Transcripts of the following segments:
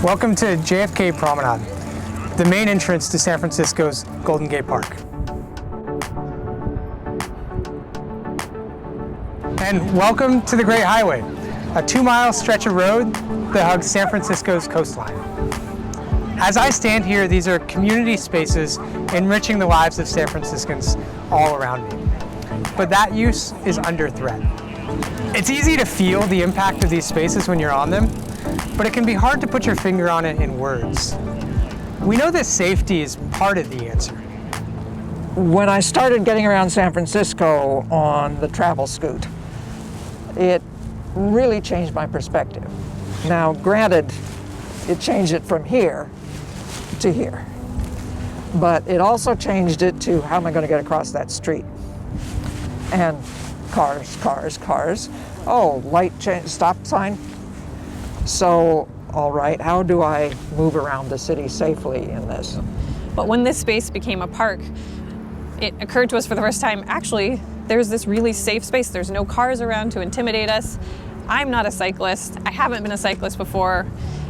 Welcome to JFK Promenade, the main entrance to San Francisco's Golden Gate Park. And welcome to the Great Highway, a 2-mile stretch of road that hugs San Francisco's coastline. As I stand here, these are community spaces enriching the lives of San Franciscans all around me. But that use is under threat. It's easy to feel the impact of these spaces when you're on them, but it can be hard to put your finger on it in words. We know that safety is part of the answer. When I started getting around San Francisco on the travel scoot, it really changed my perspective. Now, granted, it changed it from here to here, but it also changed it to how am I going to get across that street? And cars, cars, cars. Oh, light change, stop sign. So, all right, how do I move around the city safely in this? But when this space became a park, it occurred to us for the first time, actually, there's this really safe space. There's no cars around to intimidate us. I'm not a cyclist. I haven't been a cyclist before.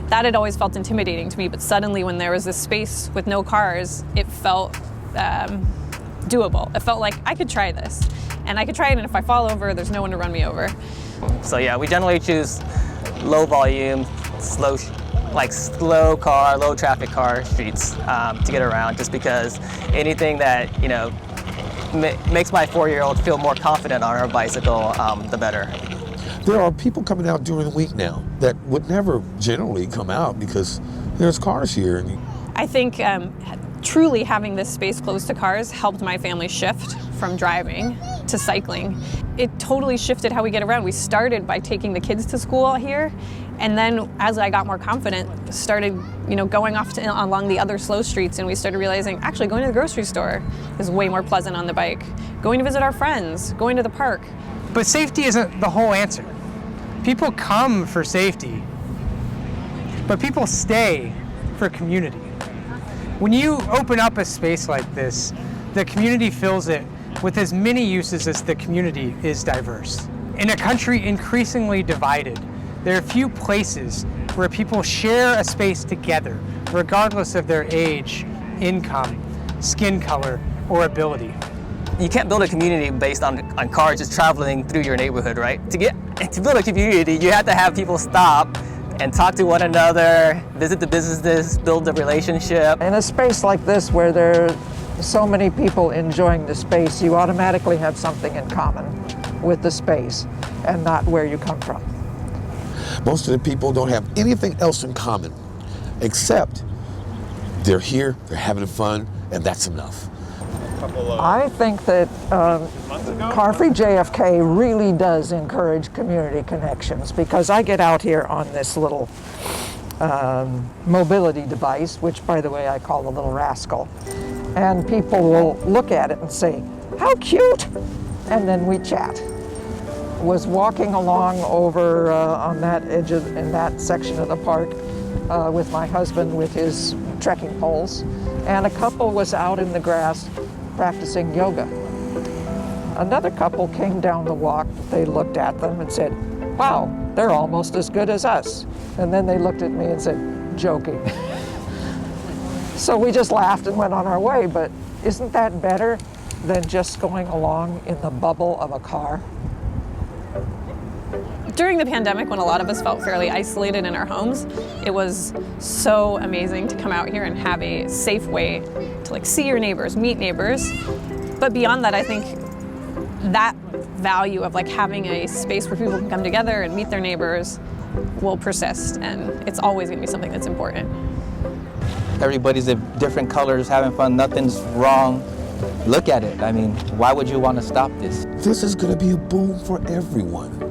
That had always felt intimidating to me, but suddenly when there was this space with no cars, it felt doable. It felt like I could try this. And I could try it, and if I fall over, there's no one to run me over. So yeah, we generally choose low volume, slow car, low traffic car streets to get around, just because anything that, makes my 4-year-old feel more confident on her bicycle, the better. There are people coming out during the week now that would never generally come out because there's cars here. I think truly having this space close to cars helped my family shift from driving to cycling. It totally shifted how we get around. We started by taking the kids to school here, and then as I got more confident, started going off along the other slow streets, and we started realizing actually going to the grocery store is way more pleasant on the bike. Going to visit our friends, going to the park. But safety isn't the whole answer. People come for safety, but people stay for community. When you open up a space like this, the community fills it with as many uses as the community is diverse. In a country increasingly divided, there are few places where people share a space together, regardless of their age, income, skin color, or ability. You can't build a community based on cars just traveling through your neighborhood, right? To build a community, you have to have people stop and talk to one another, visit the businesses, build a relationship. In a space like this where there are so many people enjoying the space, you automatically have something in common with the space and not where you come from. Most of the people don't have anything else in common except they're here, they're having fun, and that's enough. I think that Car-Free JFK really does encourage community connections, because I get out here on this little mobility device, which, by the way, I call the little rascal, and people will look at it and say, "How cute!" and then we chat. Was walking along over on that edge in that section of the park with my husband with his trekking poles, and a couple was out in the grass practicing yoga. Another couple came down the walk, they looked at them and said, "Wow, they're almost as good as us." And then they looked at me and said, "Joking." So we just laughed and went on our way, but isn't that better than just going along in the bubble of a car? During the pandemic, when a lot of us felt fairly isolated in our homes, it was so amazing to come out here and have a safe way to see your neighbors, meet neighbors. But beyond that, I think that value of having a space where people can come together and meet their neighbors will persist, and it's always going to be something that's important. Everybody's in different colors, having fun, nothing's wrong. Look at it. I mean, why would you want to stop this? This is going to be a boom for everyone.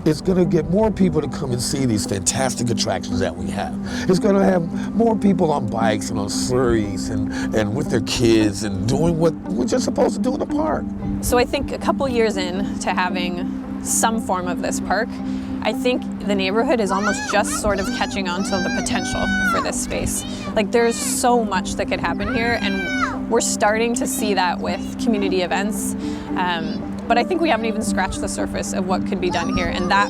It's going to get more people to come and see these fantastic attractions that we have. It's going to have more people on bikes and on slurries and with their kids and doing what we're just supposed to do in the park. So I think a couple years in to having some form of this park, I think the neighborhood is almost just sort of catching on to the potential for this space. There's so much that could happen here, and we're starting to see that with community events. But I think we haven't even scratched the surface of what could be done here, and that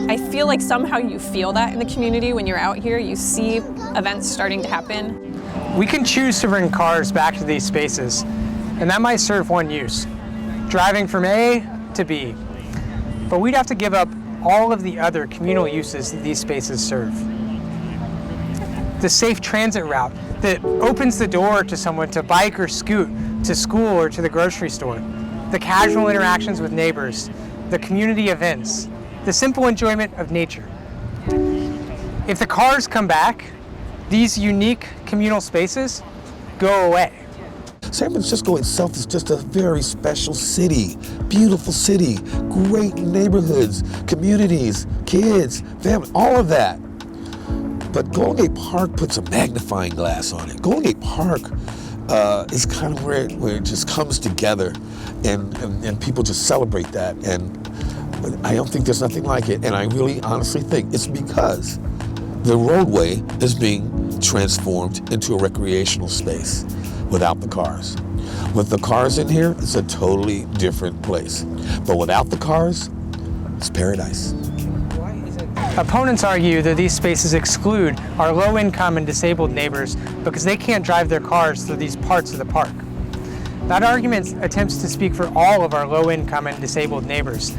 I feel like somehow you feel that in the community when you're out here. You see events starting to happen. We can choose to bring cars back to these spaces, and that might serve one use, driving from A to B. But we'd have to give up all of the other communal uses that these spaces serve. The safe transit route that opens the door to someone to bike or scoot to school or to the grocery store. The casual interactions with neighbors, the community events, the simple enjoyment of nature. If the cars come back, these unique communal spaces go away. San Francisco itself is just a very special city, beautiful city, great neighborhoods, communities, kids, family, all of that. But Golden Gate Park puts a magnifying glass on it. Golden Gate Park is kind of where it just comes together, and people just celebrate that. And I don't think there's nothing like it. And I really honestly think it's because the roadway is being transformed into a recreational space without the cars. With the cars in here, it's a totally different place. But without the cars, it's paradise. Opponents argue that these spaces exclude our low-income and disabled neighbors because they can't drive their cars through these parts of the park. That argument attempts to speak for all of our low-income and disabled neighbors,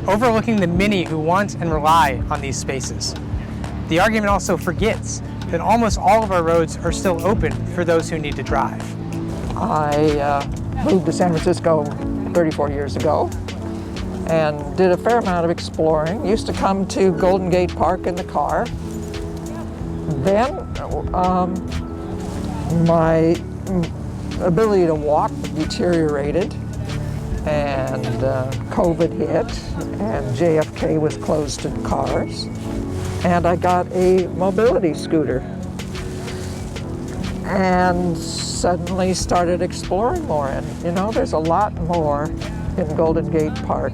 overlooking the many who want and rely on these spaces. The argument also forgets that almost all of our roads are still open for those who need to drive. I moved to San Francisco 34 years ago and did a fair amount of exploring. Used to come to Golden Gate Park in the car. Then my ability to walk deteriorated, and COVID hit, and JFK was closed to cars, and I got a mobility scooter and suddenly started exploring more. And you know, there's a lot more in Golden Gate Park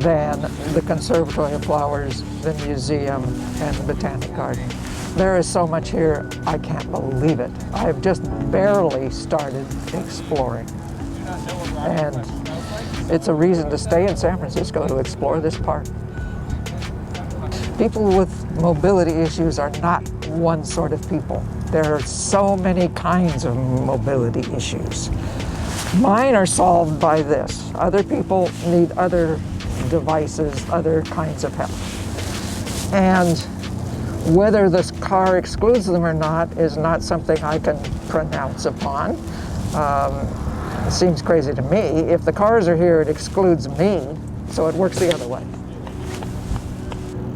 than the Conservatory of Flowers, the museum, and the Botanic Garden. There is so much here, I can't believe it. I've just barely started exploring. And it's a reason to stay in San Francisco to explore this park. People with mobility issues are not one sort of people. There are so many kinds of mobility issues. Mine are solved by this. Other people need other devices, other kinds of help. And whether this car excludes them or not is not something I can pronounce upon. It seems crazy to me. If the cars are here, it excludes me, so it works the other way.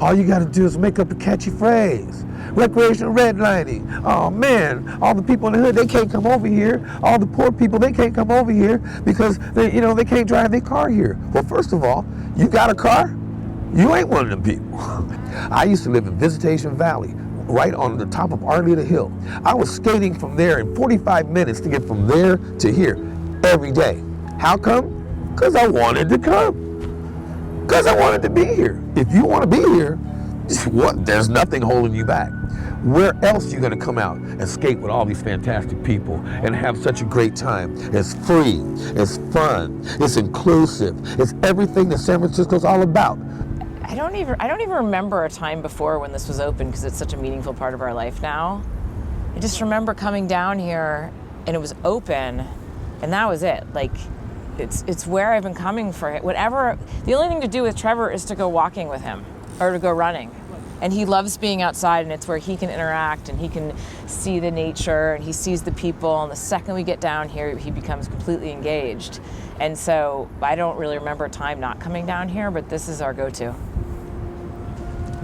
All you got to do is make up a catchy phrase. Recreational redlining. Oh man, all the people in the hood, they can't come over here. All the poor people, they can't come over here because they can't drive their car here. Well, first of all, you got a car? You ain't one of them people. I used to live in Visitation Valley, right on the top of Arleta Hill. I was skating from there in 45 minutes to get from there to here every day. How come? Because I wanted to come. Because I wanted to be here. If you want to be here, there's nothing holding you back. Where else are you going to come out and skate with all these fantastic people and have such a great time? It's free, it's fun, it's inclusive, it's everything that San Francisco's all about. I don't even remember a time before when this was open because it's such a meaningful part of our life now. I just remember coming down here and it was open, and that was it. Like, it's where I've been coming for it. Whatever. The only thing to do with Trevor is to go walking with him or to go running. And he loves being outside, and it's where he can interact and he can see the nature and he sees the people. And the second we get down here, he becomes completely engaged. And so I don't really remember a time not coming down here, but this is our go-to.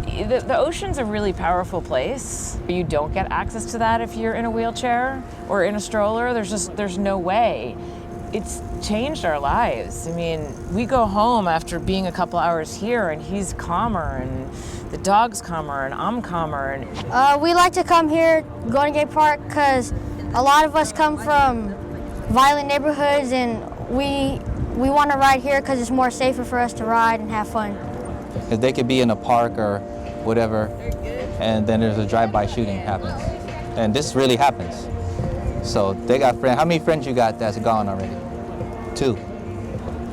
The ocean's a really powerful place. You don't get access to that if you're in a wheelchair or in a stroller. There's no way. It's changed our lives. I mean, we go home after being a couple hours here and he's calmer and the dog's calmer and I'm calmer. And we like to come here, Golden Gate Park, because a lot of us come from violent neighborhoods, and we want to ride here because it's more safer for us to ride and have fun. Because they could be in a park or whatever, and then there's a drive-by shooting happens. And this really happens. So they got friends. How many friends you got that's gone already? 2.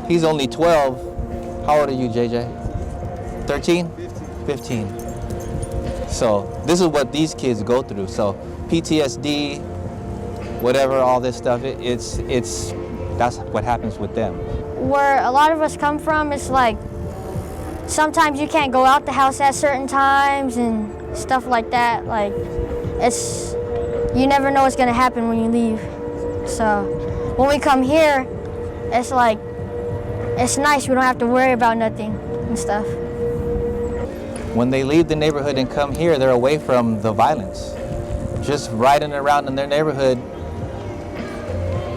He's only 12. How old are you, JJ? 13? 15. So this is what these kids go through. So PTSD, whatever, all this stuff, that's what happens with them. Where a lot of us come from, it's like sometimes you can't go out the house at certain times and stuff like that. Like you never know what's gonna happen when you leave. So when we come here, it's like, it's nice, we don't have to worry about nothing and stuff. When they leave the neighborhood and come here, they're away from the violence. Just riding around in their neighborhood,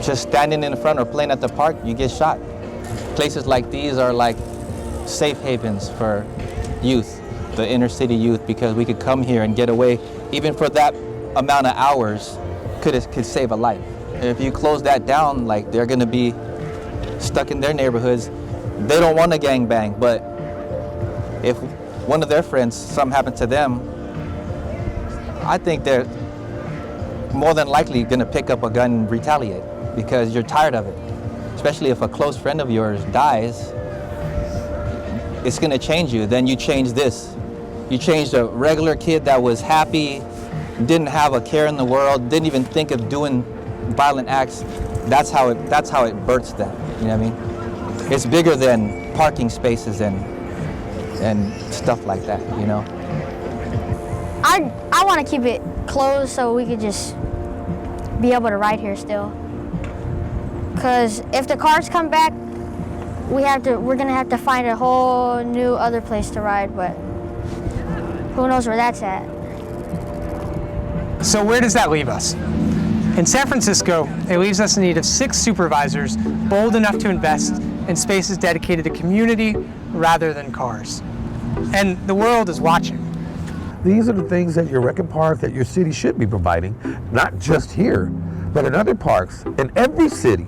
just standing in the front or playing at the park, you get shot. Places like these are like safe havens for youth, the inner city youth, because we could come here and get away, even for that amount of hours, could save a life. If you close that down, like, they're gonna be stuck in their neighborhoods. They don't want to gangbang, but if one of their friends, something happened to them, I think they're more than likely gonna pick up a gun and retaliate because you're tired of it. Especially if a close friend of yours dies, it's gonna change you. Then you change this. You changed a regular kid that was happy, didn't have a care in the world, didn't even think of doing violent acts. That's how it births them. You know what I mean? It's bigger than parking spaces and stuff like that, you know? I want to keep it closed so we could just be able to ride here still. Because if the cars come back, we're gonna have to find a whole new other place to ride, but who knows where that's at. So where does that leave us? In San Francisco, it leaves us in need of 6 supervisors bold enough to invest in spaces dedicated to community rather than cars. And the world is watching. These are the things that your rec and park, that your city should be providing, not just here, but in other parks. And every city,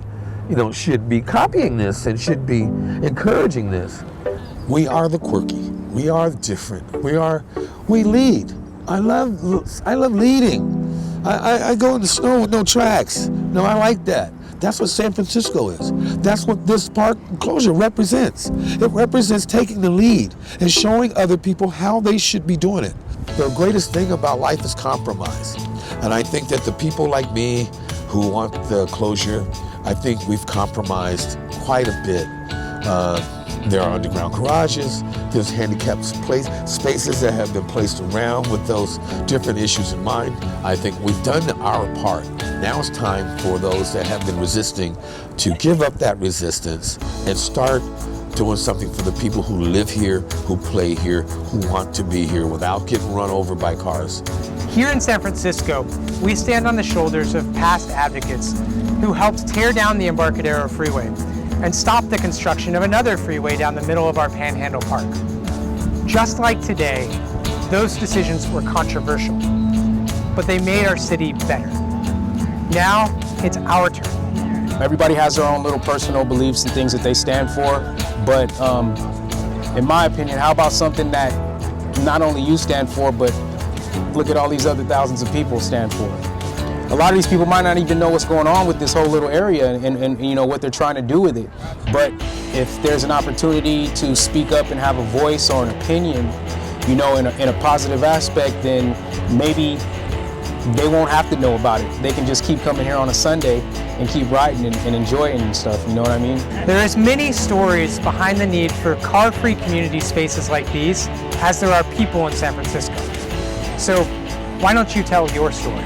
should be copying this and should be encouraging this. We are the quirky. We are different. We lead. I love leading. I go in the snow with no tracks. No, I like that. That's what San Francisco is. That's what this park closure represents. It represents taking the lead and showing other people how they should be doing it. The greatest thing about life is compromise. And I think that the people like me who want the closure, I think we've compromised quite a bit. There are underground garages, there's handicapped spaces that have been placed around with those different issues in mind. I think we've done our part. Now it's time for those that have been resisting to give up that resistance and start doing something for the people who live here, who play here, who want to be here without getting run over by cars. Here in San Francisco, we stand on the shoulders of past advocates who helped tear down the Embarcadero Freeway and stop the construction of another freeway down the middle of our Panhandle Park. Just like today, those decisions were controversial, but they made our city better. Now, it's our turn. Everybody has their own little personal beliefs and things that they stand for, but in my opinion, how about something that not only you stand for, but look at all these other thousands of people stand for. A lot of these people might not even know what's going on with this whole little area and what they're trying to do with it. But if there's an opportunity to speak up and have a voice or an opinion, in a positive aspect, then maybe they won't have to know about it. They can just keep coming here on a Sunday and keep riding and enjoying and stuff, you know what I mean? There is many stories behind the need for car-free community spaces like these, as there are people in San Francisco. So why don't you tell your story?